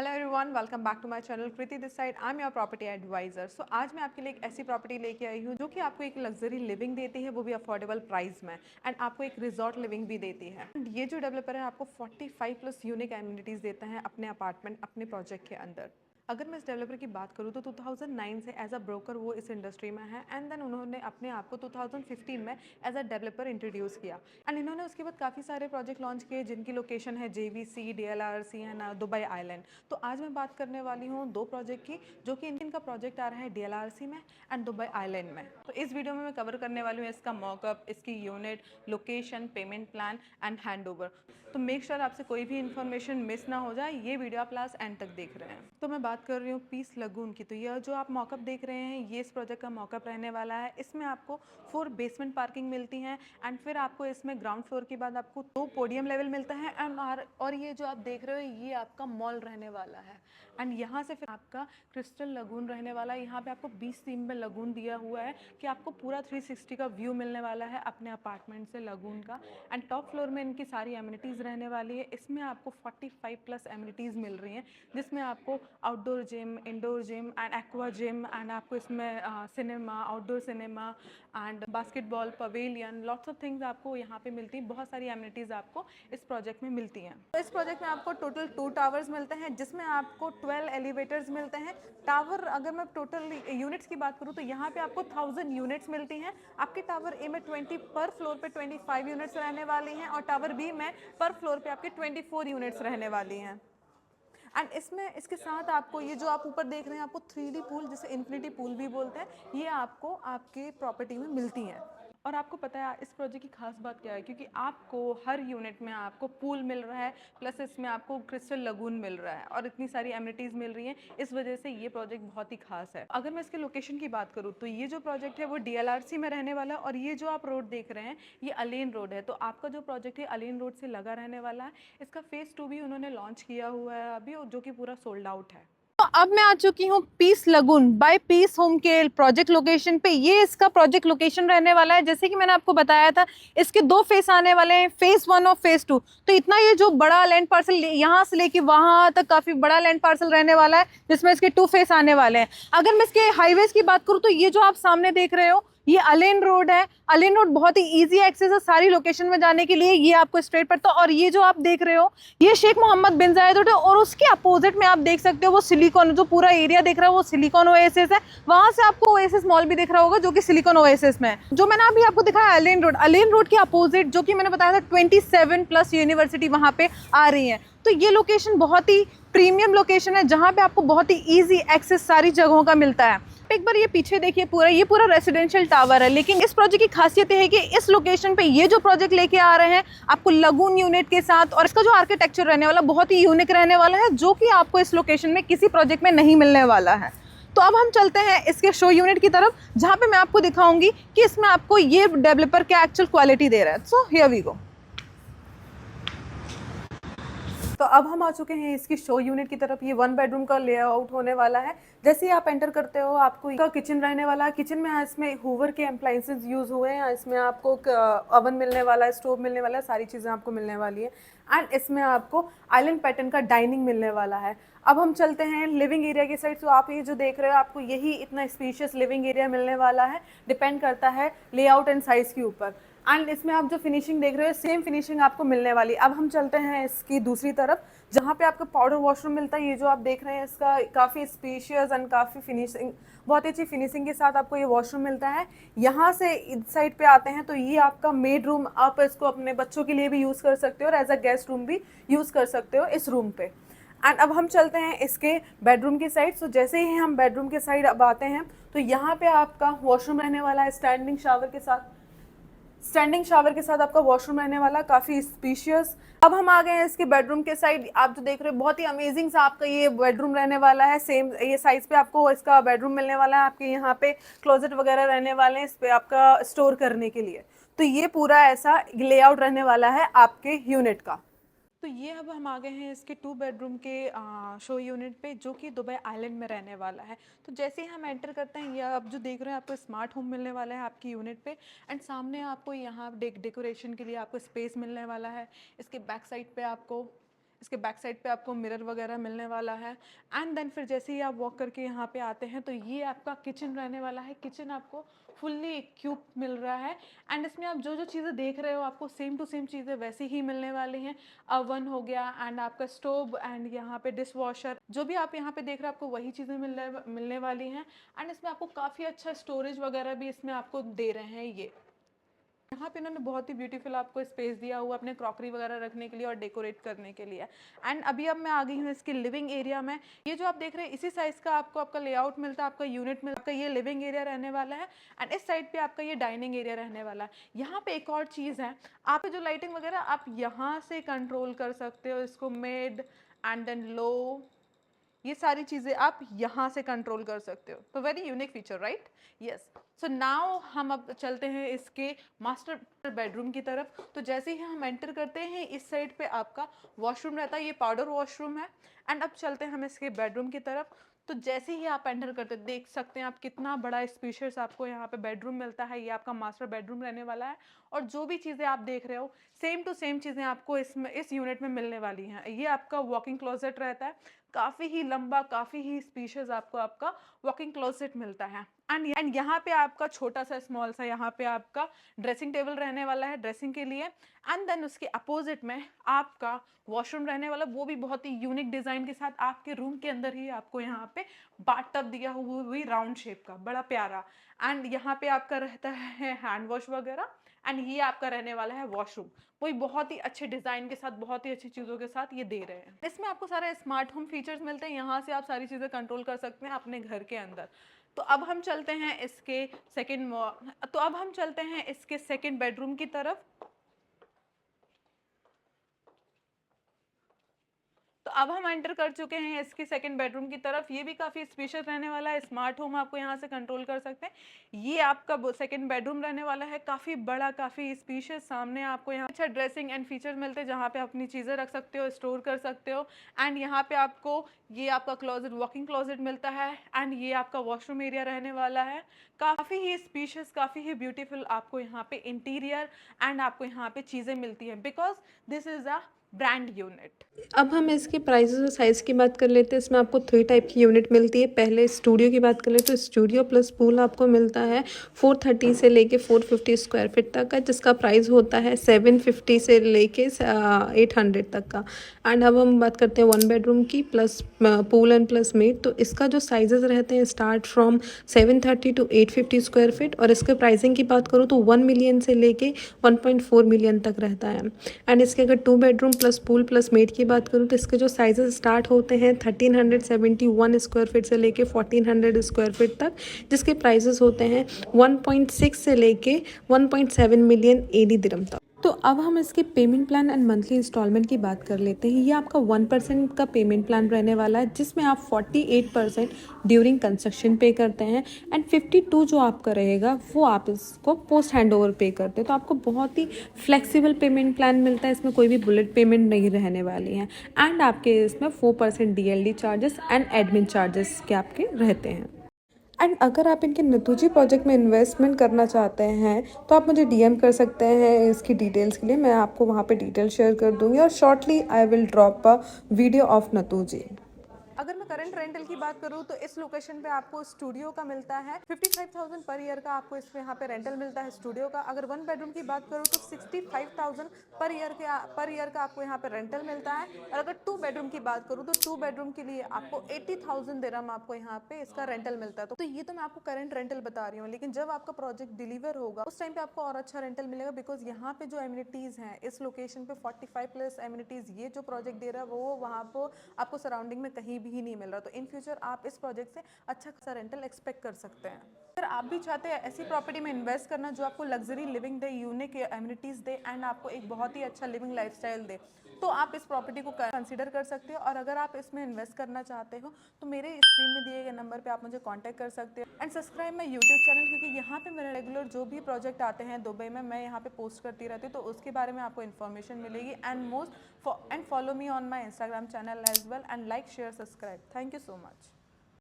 Hello everyone, welcome back to my channel. Kriti this side, I am your property advisor. So आज मैं आपके लिए एक ऐसी प्रॉपर्टी लेके आई हूँ जो कि आपको एक लग्जरी लिविंग देती है, वो भी अफोर्डेबल प्राइस में, एंड आपको एक रिजॉर्ट लिविंग भी देती है। एंड ये जो डेवलपर है आपको 45 प्लस यूनिक एमिनिटीज़ देता है अपने अपार्टमेंट, अपने प्रोजेक्ट के अंदर। अगर मैं इस डेवलपर की बात करूँ तो 2009 से एज अ ब्रोकर वो इस इंडस्ट्री में है, एंड देन उन्होंने अपने आप को 2015 में एज अ डेवलपर इंट्रोड्यूस किया। एंड इन्होंने उसके बाद काफ़ी सारे प्रोजेक्ट लॉन्च किए जिनकी लोकेशन है JVC, DLRC and Dubai island. तो आज मैं बात करने वाली हूँ दो प्रोजेक्ट की, जो कि इनका प्रोजेक्ट आ रहा है DLRC में एंड दुबई आइलैंड में। तो इस वीडियो में मैं कवर करने वाली हूँ इसका मॉकअप, इसकी unit, location, payment plan and handover. तो मेक श्योर आपसे कोई भी इन्फॉर्मेशन मिस ना हो जाए, ये वीडियो आप लास्ट एंड तक देख रहे हैं। तो मैं बात कर रही हूँ पीस लगून की। तो यह जो आप मॉकअप देख रहे हैं ये इस प्रोजेक्ट का मॉकअप रहने वाला है। इसमें आपको 4 बेसमेंट पार्किंग मिलती हैं, एंड फिर आपको इसमें ग्राउंड फ्लोर के बाद आपको 2 पोडियम लेवल मिलता है। एंड और ये जो आप देख रहे हो ये आपका मॉल रहने वाला है। एंड यहाँ से फिर आपका क्रिस्टल लगून रहने वाला है। यहाँ पे आपको 20 थीम में लगून दिया हुआ है कि आपको पूरा 360 का व्यू मिलने वाला है अपने अपार्टमेंट से लगून का। एंड टॉप फ्लोर में इनकी सारी एमिनिटीज़ रहने वाली है। इसमें आपको 45 प्लस एमिनिटीज़ मिल रही हैं, जिसमें आपको outdoor gym, indoor gym and aqua gym, and आपको इसमें cinema, outdoor cinema and basketball pavilion, lots of things आपको यहाँ पे मिलती हैं। बहुत सारी एमिनिटीज़ आपको इस प्रोजेक्ट में मिलती हैं। तो इस प्रोजेक्ट में आपको टोटल 2 टावर्स मिलते हैं, जिसमें आपको 12 एलिवेटर्स मिलते हैं। टावर अगर मैं टोटल यूनिट्स की बात करूँ तो यहाँ पे आपको 1000 यूनिट्स मिलती हैं। आपके टावर ए में 20 पर फ्लोर पे 25 यूनिट्स रहने वाली हैं, और टावर बी में पर फ्लोर पे आपके 24 यूनिट्स रहने वाली हैं। एंड इसमें इसके साथ आपको ये जो आप ऊपर देख रहे हैं आपको 3D पूल, जिसे इन्फिनिटी पूल भी बोलते हैं, ये आपको आपके प्रॉपर्टी में मिलती हैं। और आपको पता है इस प्रोजेक्ट की खास बात क्या है, क्योंकि आपको हर यूनिट में आपको पूल मिल रहा है, प्लस इसमें आपको क्रिस्टल लगून मिल रहा है, और इतनी सारी एमिनिटीज़ मिल रही हैं। इस वजह से ये प्रोजेक्ट बहुत ही खास है। अगर मैं इसके लोकेशन की बात करूँ तो ये जो प्रोजेक्ट है वो DLRC में रहने वाला है, और ये जो आप रोड देख रहे हैं ये अलेन रोड है। तो आपका जो प्रोजेक्ट है अलेन रोड से लगा रहने वाला है। इसका फेज़ 2 भी उन्होंने लॉन्च किया हुआ है अभी, जो कि पूरा सोल्ड आउट है। तो अब मैं आ चुकी हूँ Peace Lagoon by Peace Home के प्रोजेक्ट लोकेशन पे। ये इसका प्रोजेक्ट लोकेशन रहने वाला है। जैसे कि मैंने आपको बताया था, इसके 2 फेस आने वाले हैं, फेज 1 और फेज 2। तो इतना ये जो बड़ा लैंड पार्सल यहाँ से लेके वहां तक काफी बड़ा लैंड पार्सल रहने वाला है, जिसमें इसके 2 फेस आने वाले हैं। अगर मैं इसके हाईवेज की बात करूँ तो ये जो आप सामने देख रहे हो ये अलेन रोड है। अलेन रोड बहुत ही इजी एक्सेस है सारी लोकेशन में जाने के लिए, ये आपको स्ट्रेट पड़ता है। और ये जो आप देख रहे हो ये शेख मोहम्मद बिन जायद रोड है, और उसके अपोजिट में आप देख सकते हो वो सिलिकॉन, जो पूरा एरिया दिख रहा है वो सिलिकॉन ओएसिस है। वहां से आपको ओएसिस मॉल भी दिख रहा होगा जो कि सिलिकॉन ओएसिस में है। जो मैंने अभी आपको दिखाया अलेन रोड के अपोजिट, जो कि मैंने बताया था 27 प्लस यूनिवर्सिटी वहां पे आ रही है। तो ये लोकेशन बहुत ही प्रीमियम लोकेशन है, जहां पे आपको बहुत ही इजी एक्सेस सारी जगहों का मिलता है। एक बार ये पीछे देखिए, ये पूरा रेसिडेंशियल टावर है। लेकिन इस प्रोजेक्ट की खासियत है कि इस लोकेशन पे ये जो प्रोजेक्ट लेके आ रहे हैं आपको लगून यूनिट के साथ, और इसका जो आर्किटेक्चर रहने वाला बहुत ही यूनिक रहने वाला है, जो कि आपको इस लोकेशन में किसी प्रोजेक्ट में नहीं मिलने वाला है। तो अब हम चलते हैं इसके शो यूनिट की तरफ, जहाँ पे मैं आपको दिखाऊंगी कि इसमें आपको ये डेवलपर क्या एक्चुअल क्वालिटी दे रहा है। So here we go. तो अब हम आ चुके हैं इसकी शो यूनिट की तरफ। ये 1 बेडरूम का लेआउट होने वाला है। जैसे ही आप एंटर करते हो आपको इसका किचन रहने वाला है। किचन में इसमें हूवर के अप्लायंसेज यूज़ हुए हैं। इसमें आपको ओवन मिलने वाला है, स्टोव मिलने वाला है, सारी चीज़ें आपको मिलने वाली है। एंड इसमें आपको आइलैंड पैटर्न का डाइनिंग मिलने वाला है। अब हम चलते हैं लिविंग एरिया की साइड। तो आप ये जो देख रहे हो आपको यही इतना स्पेशियस लिविंग एरिया मिलने वाला है। डिपेंड करता है लेआउट एंड साइज़ के ऊपर। एंड इसमें आप जो फिनिशिंग देख रहे हो सेम फिनिशिंग आपको मिलने वाली। अब हम चलते हैं इसकी दूसरी तरफ, जहाँ पे आपको पाउडर वॉशरूम मिलता है। ये जो आप देख रहे हैं इसका काफ़ी स्पेशियस एंड काफ़ी फिनिशिंग, बहुत अच्छी फिनिशिंग के साथ आपको ये वॉशरूम मिलता है। यहाँ से इस साइड पे आते हैं तो ये आपका मेड रूम, आप इसको अपने बच्चों के लिए भी यूज़ कर सकते हो और एज अ गेस्ट रूम भी यूज़ कर सकते हो इस रूम पे। एंड अब हम चलते हैं इसके बेडरूम की साइड। सो जैसे ही हम बेडरूम के साइड अब आते हैं तो यहाँ पे आपका वॉशरूम रहने वाला है स्टैंडिंग शावर के साथ आपका वॉशरूम रहने वाला, काफ़ी स्पेशियस। अब हम आ गए हैं इसके बेडरूम के साइड। आप जो देख रहे हो बहुत ही अमेजिंग सा आपका ये बेडरूम रहने वाला है। सेम ये साइज पे आपको इसका बेडरूम मिलने वाला है। आपके यहाँ पे क्लोजेट वगैरह रहने वाले हैं इस पे आपका स्टोर करने के लिए। तो ये पूरा ऐसा लेआउट रहने वाला है आपके यूनिट का। तो ये अब हम आ गए हैं इसके 2 बेडरूम के शो यूनिट पे, जो कि दुबई आइलैंड में रहने वाला है। तो जैसे ही हम एंटर करते हैं ये आप जो देख रहे हैं आपको स्मार्ट होम मिलने वाला है आपकी यूनिट पे। एंड सामने आपको यहाँ डेकोरेशन के लिए आपको स्पेस मिलने वाला है। इसके बैक साइड पे आपको इसके बैक साइड पे आपको मिरर वगैरह मिलने वाला है। एंड देन फिर जैसे ही आप वॉक करके यहाँ पे आते हैं तो ये आपका किचन रहने वाला है। किचन आपको फुल्ली इक्विप मिल रहा है एंड इसमें आप जो जो चीज़ें देख रहे हो आपको सेम टू सेम चीज़ें वैसी ही मिलने वाली हैं। अवन हो गया एंड आपका स्टोव एंड यहाँ पे डिश वॉशर, जो भी आप यहाँ पे देख रहे हो आपको वही चीज़ें मिलने वाली हैं। एंड इसमें आपको काफ़ी अच्छा स्टोरेज वगैरह भी इसमें आपको दे रहे हैं। ये यहाँ पे इन्होंने बहुत ही ब्यूटीफुल आपको स्पेस दिया हुआ अपने क्रॉकरी वगैरह रखने के लिए और डेकोरेट करने के लिए। एंड अभी अब मैं आ गई हूँ इसके लिविंग एरिया में। ये जो आप देख रहे हैं इसी साइज का आपको आपका लेआउट मिलता है, आपका यूनिट मिलता है। आपका ये लिविंग एरिया रहने वाला है एंड इस साइड पे आपका ये डाइनिंग एरिया रहने वाला है। यहाँ पे एक और चीज़ है, आप जो लाइटिंग वगैरह आप यहाँ से कंट्रोल कर सकते हो, इसको मिड एंड देन लो, ये सारी चीज़ें आप यहाँ से कंट्रोल कर सकते हो। तो very unique feature, right? Yes. So now हम अब चलते हैं इसके मास्टर बेडरूम की तरफ। तो जैसे ही हम एंटर करते हैं इस साइड पे आपका वॉशरूम रहता है, ये पाउडर वॉशरूम है। एंड अब चलते हैं हम इसके बेडरूम की तरफ। तो जैसे ही आप एंटर करते देख सकते हैं आप कितना बड़ा स्पेशियस आपको यहाँ पे बेडरूम मिलता है। ये आपका मास्टर बेडरूम रहने वाला है और जो भी चीज़ें आप देख रहे हो सेम टू सेम चीज़ें आपको इसमें इस यूनिट में मिलने वाली हैं। ये आपका वॉकिंग क्लोजेट रहता है, काफ़ी ही लंबा, काफ़ी ही स्पेशियस आपको आपका वॉकिंग क्लोजेट मिलता है। एंड यहाँ पे आपका छोटा सा स्मॉल सा यहाँ पे आपका ड्रेसिंग टेबल रहने वाला है ड्रेसिंग के लिए। एंड देन उसके अपोजिट में आपका वॉशरूम रहने वाला, वो भी बहुत ही यूनिक डिज़ाइन के साथ आपके रूम के अंदर ही आपको यहाँ पे बाथटब दिया हुआ भी राउंड शेप का, बड़ा प्यारा। एंड यहाँ पे आपका रहता है हैंड वॉश वगैरह एंड ये आपका रहने वाला है वॉशरूम, वही बहुत ही अच्छे डिज़ाइन के साथ, बहुत ही अच्छी चीज़ों के साथ ये दे रहे हैं। इसमें आपको सारे स्मार्ट होम फीचर्स मिलते हैं, यहाँ से आप सारी चीज़ें कंट्रोल कर सकते हैं अपने घर के अंदर। तो अब हम चलते हैं इसके सेकंड बेडरूम की तरफ। तो अब हम एंटर कर चुके हैं इसकी सेकंड बेडरूम की तरफ। ये भी काफ़ी स्पेशियस रहने वाला है, स्मार्ट होम आपको यहाँ से कंट्रोल कर सकते हैं। ये आपका सेकंड बेडरूम रहने वाला है, काफ़ी बड़ा, काफ़ी स्पेशियस। सामने आपको यहाँ अच्छा ड्रेसिंग एंड फीचर मिलते हैं जहाँ पे आप अपनी चीज़ें रख सकते हो, स्टोर कर सकते हो। एंड यहाँ पे आपको ये आपका क्लोजेट, वॉकिंग क्लोजेट मिलता है एंड ये आपका वॉशरूम एरिया रहने वाला है। काफ़ी ही स्पेशियस, काफ़ी ही ब्यूटीफुल आपको यहाँ पे इंटीरियर एंड आपको यहाँ पे चीज़ें मिलती हैं because this is a brand unit. अब हम इसके प्राइसेस और साइज़ की बात कर लेते हैं। इसमें आपको 3 टाइप की यूनिट मिलती है। पहले स्टूडियो की बात कर लेते हैं तो स्टूडियो प्लस पूल आपको मिलता है 430 से लेके 450 स्क्वायर फीट तक का, जिसका प्राइस होता है 750 से लेके 800 तक का। एंड अब हम बात करते हैं 1 बेडरूम की plus pool and plus maid. तो इसका जो साइजेस रहते हैं start from 730 to 850 square feet और इसके प्राइसिंग की बात करूँ तो 1 मिलियन से लेके 1.4 मिलियन तक रहता है। एंड इसके अगर 2 bedroom plus pool plus made की बात करूँ तो इसके जो साइजेस स्टार्ट होते हैं 1371 स्क्वायर फीट से लेके 1400 स्क्वायर फीट तक, जिसके प्राइसेस होते हैं 1.6 से लेके 1.7 मिलियन AD दिरहम तक। तो अब हम इसके payment plan and monthly instalment की बात कर लेते हैं। ये आपका 1% का पेमेंट प्लान रहने वाला है जिसमें आप 48% ड्यूरिंग कंस्ट्रक्शन पे करते हैं एंड 52 जो आपका रहेगा वो आप इसको पोस्ट हैंड ओवर पे करते हैं। तो आपको बहुत ही फ्लेक्सिबल पेमेंट प्लान मिलता है, इसमें कोई भी बुलेट पेमेंट नहीं रहने वाली है। एंड आपके इसमें 4% DLD charges and admin charges के आपके रहते हैं। एंड अगर आप इनके नतूजी प्रोजेक्ट में इन्वेस्टमेंट करना चाहते हैं तो आप मुझे DM कर सकते हैं इसकी डिटेल्स के लिए। मैं आपको वहाँ पे डिटेल शेयर कर दूँगी और shortly I will drop a video of नतूजी। अगर मैं करंट रेंटल की बात करूँ तो इस लोकेशन पे आपको स्टूडियो का मिलता है 55,000 पर ईयर का, आपको इसमें यहाँ पे रेंटल मिलता है स्टूडियो का। अगर 1 बेडरूम की बात करूँ तो 65,000 पर ईयर का आपको यहाँ पे रेंटल मिलता है। और अगर 2 बेडरूम की बात करूँ तो 2 बेडरूम के लिए आपको 80,000 दिरहम आपको यहाँ पे इसका रेंटल मिलता है। तो ये तो मैं आपको करंट रेंटल बता रही हूँ, लेकिन जब आपका प्रोजेक्ट डिलीवर होगा उस टाइम पे आपको और अच्छा रेंटल मिलेगा बिकॉज यहाँ पे जो एमिनिटीज़ हैं इस लोकेशन पे 45+ एमिनिटीज़ ये जो प्रोजेक्ट दे रहा है वो वहाँ पर आपको सराउंडिंग में कहीं भी नहीं मिल रहा। तो इन फ्यूचर आप इस प्रोजेक्ट से अच्छा खासा रेंटल एक्सपेक्ट कर सकते हैं। अगर आप भी चाहते हैं ऐसी प्रॉपर्टी में इन्वेस्ट करना जो आपको luxury living they, unique amenities they and आपको एक बहुत ही अच्छा लिविंग लाइफस्टाइल दे, तो आप इस प्रॉपर्टी को कंसीडर कर सकते हो। और अगर आप इसमें इन्वेस्ट करना चाहते हो तो मेरे स्क्रीन में दिए गए नंबर पे आप मुझे कांटेक्ट कर सकते हो। And subscribe my YouTube channel, क्योंकि यहाँ पे मेरे रेगुलर जो भी प्रोजेक्ट आते हैं दुबई में मैं यहाँ पे पोस्ट करती रहती हूँ, तो उसके बारे में आपको इन्फॉर्मेशन मिलेगी। And follow me on my Instagram channel as well and like share subscribe. Thank you so much.